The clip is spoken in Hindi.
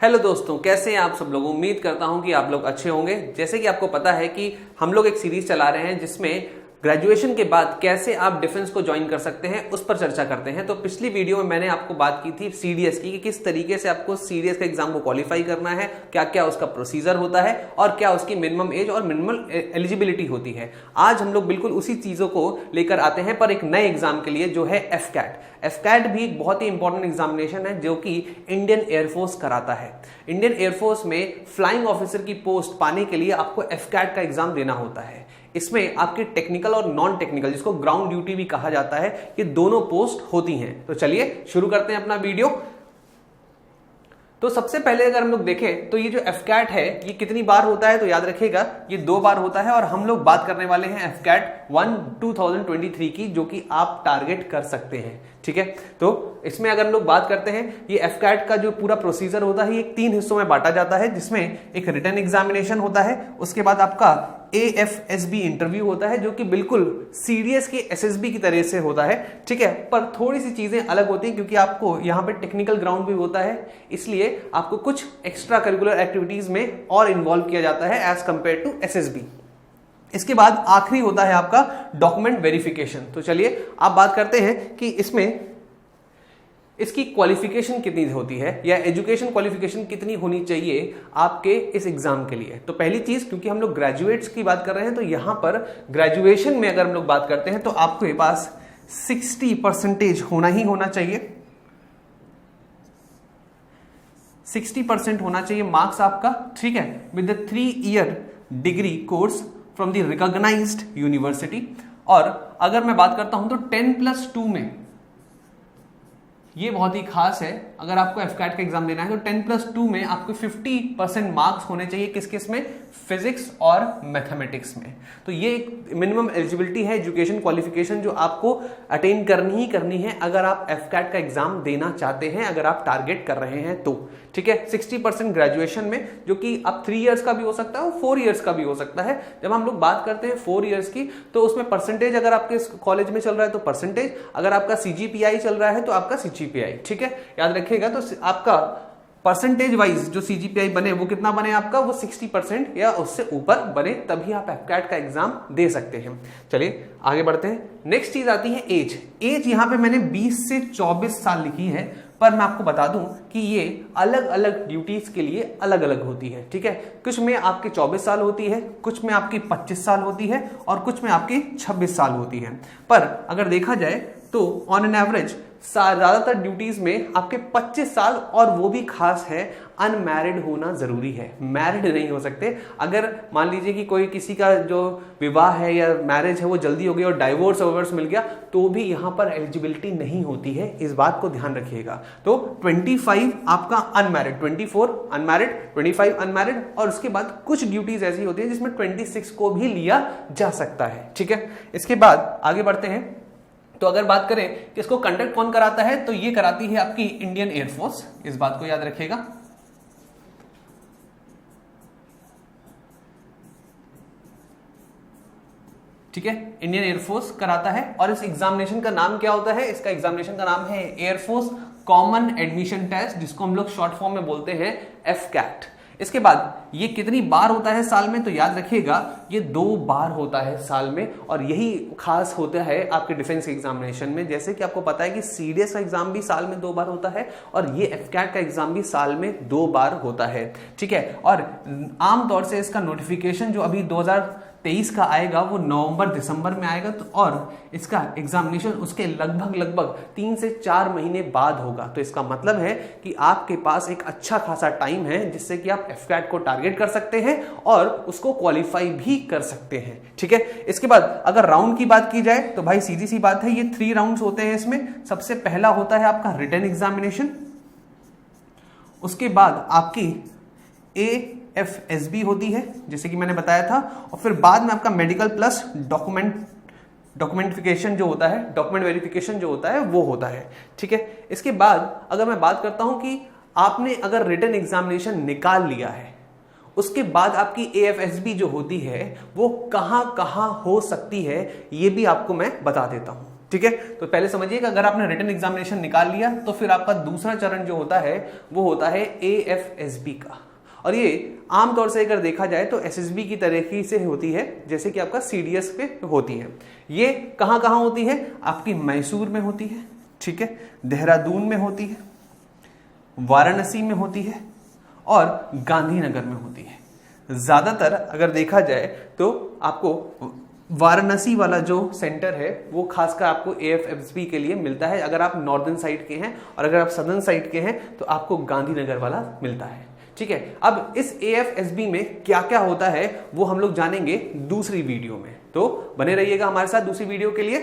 हेलो दोस्तों, कैसे हैं आप सब लोग। उम्मीद करता हूं कि आप लोग अच्छे होंगे। जैसे कि आपको पता है कि हम लोग एक सीरीज चला रहे हैं जिसमें ग्रेजुएशन के बाद कैसे आप डिफेंस को ज्वाइन कर सकते हैं उस पर चर्चा करते हैं। तो पिछली वीडियो में मैंने आपको बात की थी सीडीएस की कि किस तरीके से आपको सीडीएस का एग्जाम को क्वालिफाई करना है, क्या क्या उसका प्रोसीजर होता है और क्या उसकी मिनिमम एज और मिनिमम एलिजिबिलिटी होती है। आज हम लोग बिल्कुल उसी चीजों को लेकर आते हैं पर एक नए एग्जाम के लिए, जो है एफकैट। एफकैट भी एक बहुत ही इंपॉर्टेंट एग्जामिनेशन है जो कि इंडियन एयरफोर्स कराता है। इंडियन एयरफोर्स में फ्लाइंग ऑफिसर की पोस्ट पाने के लिए आपको एफकैट का एग्जाम देना होता है। इसमें आपकी टेक्निकल और नॉन टेक्निकल, जिसको ग्राउंड ड्यूटी भी कहा जाता है, ये दोनों पोस्ट होती हैं। तो चलिए शुरू करते हैं अपना वीडियो। तो सबसे पहले अगर हम लोग देखें तो ये जो एफकैट है ये कितनी बार होता है, तो याद रखिएगा ये 2 बार होता है। और हम लोग बात करने वाले हैं एफकैट 1 2023 की, जो कि आप टारगेट कर सकते हैं। ठीक है, तो इसमें अगर हम लोग बात करते हैं, ये एफकैट का जो पूरा प्रोसीजर होता है ये 3 हिस्सों में बांटा जाता है, जिसमें एक रिटन एग्जामिनेशन होता है, उसके बाद आपका AFSB इंटरव्यू होता है जो कि बिल्कुल सीडीएस के SSB की तरह से होता है। ठीक है, पर थोड़ी सी चीजें अलग होती हैं क्योंकि आपको यहाँ पे टेक्निकल ग्राउंड भी होता है, इसलिए आपको कुछ एक्स्ट्रा करिकुलर एक्टिविटीज में और इन्वॉल्व किया जाता है एज कंपेयर टू SSB। इसके बाद आखिरी होता है आपका डॉक्यूमेंट वेरिफिकेशन। तो चलिए आप बात करते हैं कि इसमें इसकी क्वालिफिकेशन कितनी होती है या एजुकेशन क्वालिफिकेशन कितनी होनी चाहिए आपके इस एग्जाम के लिए। तो पहली चीज, क्योंकि हम लोग ग्रेजुएट्स की बात कर रहे हैं, तो यहां पर ग्रेजुएशन में अगर हम लोग बात करते हैं तो आपके पास 60% होना ही होना चाहिए। 60% होना चाहिए मार्क्स आपका। ठीक है, with 3 year degree course from the recognised university. और अगर मैं बात करता हूं तो 10+2 में, ये बहुत ही खास है, अगर आपको एफकैट का एग्जाम देना है तो 10+2 में आपको 50% मार्क्स होने चाहिए। किस किस में? फिजिक्स और मैथमेटिक्स में। तो ये एक मिनिमम एलिजिबिलिटी है, एजुकेशन क्वालिफिकेशन, जो आपको अटेन करनी ही करनी है अगर आप एफकैट का एग्जाम देना चाहते हैं, अगर आप टारगेट कर रहे हैं तो। ठीक है, 60% ग्रेजुएशन में, जो कि अब 3 इयर्स का भी हो सकता है और 4 इयर्स का भी हो सकता है। जब हम लोग बात करते हैं 4 इयर्स की, तो उसमें परसेंटेज अगर आपके कॉलेज में चल रहा है तो परसेंटेज, अगर आपका CGPI चल रहा है तो आपका CGPI। ठीक है, याद रखिएगा। तो आपका परसेंटेज वाइज जो CGPI बने वो कितना बने आपका, वो 60% या उससे ऊपर बने, तभी आप एफकैट का एग्जाम दे सकते हैं। चलिए आगे बढ़ते हैं। नेक्स्ट चीज आती है एज। एज यहां पे मैंने 20 से 24 साल लिखी है, पर मैं आपको बता दूं कि ये अलग अलग ड्यूटीज के लिए अलग अलग होती है। ठीक है, कुछ में आपके 24 साल होती है, कुछ में आपकी 25 साल होती है और कुछ में आपकी 26 साल होती है। पर अगर देखा जाए तो ऑन एन एवरेज ज्यादातर ड्यूटीज में आपके 25 साल, और वो भी खास है अनमैरिड होना जरूरी है, मैरिड नहीं हो सकते। अगर मान लीजिए कि कोई किसी का जो विवाह है या मैरिज है वो जल्दी हो गई और डाइवोर्स मिल गया, तो भी यहां पर एलिजिबिलिटी नहीं होती है, इस बात को ध्यान रखिएगा। तो 25 आपका अनमैरिड, 24 अनमैरिड, 25 अनमैरिड, और उसके बाद कुछ ड्यूटीज ऐसी होती है जिसमें 26 को भी लिया जा सकता है। ठीक है, इसके बाद आगे बढ़ते हैं। तो अगर बात करें कि इसको कंडक्ट कौन कराता है, तो ये कराती है आपकी इंडियन एयरफोर्स, इस बात को याद रखिएगा। ठीक है, इंडियन एयरफोर्स कराता है। और इस एग्जामिनेशन का नाम क्या होता है? इसका एग्जामिनेशन का नाम है एयरफोर्स कॉमन एडमिशन टेस्ट, जिसको हम लोग शॉर्ट फॉर्म में बोलते हैं एफकैट। इसके बाद ये कितनी बार होता है साल में, तो याद रखिएगा ये 2 बार होता है साल में। और यही खास होता है आपके डिफेंस एग्जामिनेशन में। जैसे कि आपको पता है कि सीडीएस का एग्जाम भी साल में 2 बार होता है और ये एफकैट का एग्जाम भी साल में 2 बार होता है। ठीक है, और आमतौर से इसका नोटिफिकेशन जो अभी 2023 का आएगा वो नवंबर-दिसंबर में आएगा। तो और इसका एग्जामिनेशन उसके लगभग 3 से 4 महीने बाद होगा। तो इसका मतलब है कि आपके पास एक अच्छा खासा टाइम है जिससे कि आप एफकैट को टारगेट कर सकते हैं और उसको क्वालिफाई भी कर सकते हैं। ठीक है, इसके बाद अगर राउंड की बात की जाए तो भाई सीधी सी बात है, ये 3 राउंड्स होते हैं इसमें। सबसे पहला होता है आपका रिटन एग्जामिनेशन, उसके बाद आपकी AFSB होती है जैसे कि मैंने बताया था, और फिर बाद में आपका मेडिकल प्लस डॉक्यूमेंटिफिकेशन जो होता है, डॉक्यूमेंट वेरिफिकेशन जो होता है वो होता है। ठीक है, इसके बाद अगर मैं बात करता हूं कि आपने अगर रिटन एग्जामिनेशन निकाल लिया है, उसके बाद आपकी AFSB जो होती है वो कहां कहां हो सकती है, ये भी आपको मैं बता देता हूं। ठीक है। तो पहले समझिए कि अगर आपने रिटन एग्जामिनेशन निकाल लिया तो फिर आपका दूसरा चरण जो होता है वो होता है AFSB का, और ये आमतौर से अगर देखा जाए तो SSB की तरीके से होती है जैसे कि आपका CDS पे होती है। ये कहां कहां होती है? आपकी मैसूर में होती है, ठीक है, देहरादून में होती है, वाराणसी में होती है और गांधीनगर में होती है। ज्यादातर अगर देखा जाए तो आपको वाराणसी वाला जो सेंटर है वो खासकर आपको AFSB के लिए मिलता है अगर आप नॉर्दर्न साइड के हैं, और अगर आप सदर्न साइड के हैं तो आपको गांधीनगर वाला मिलता है, ठीक है। अब इस AFSB में क्या क्या होता है वो हम लोग जानेंगे दूसरी वीडियो में, तो बने रहिएगा हमारे साथ दूसरी वीडियो के लिए।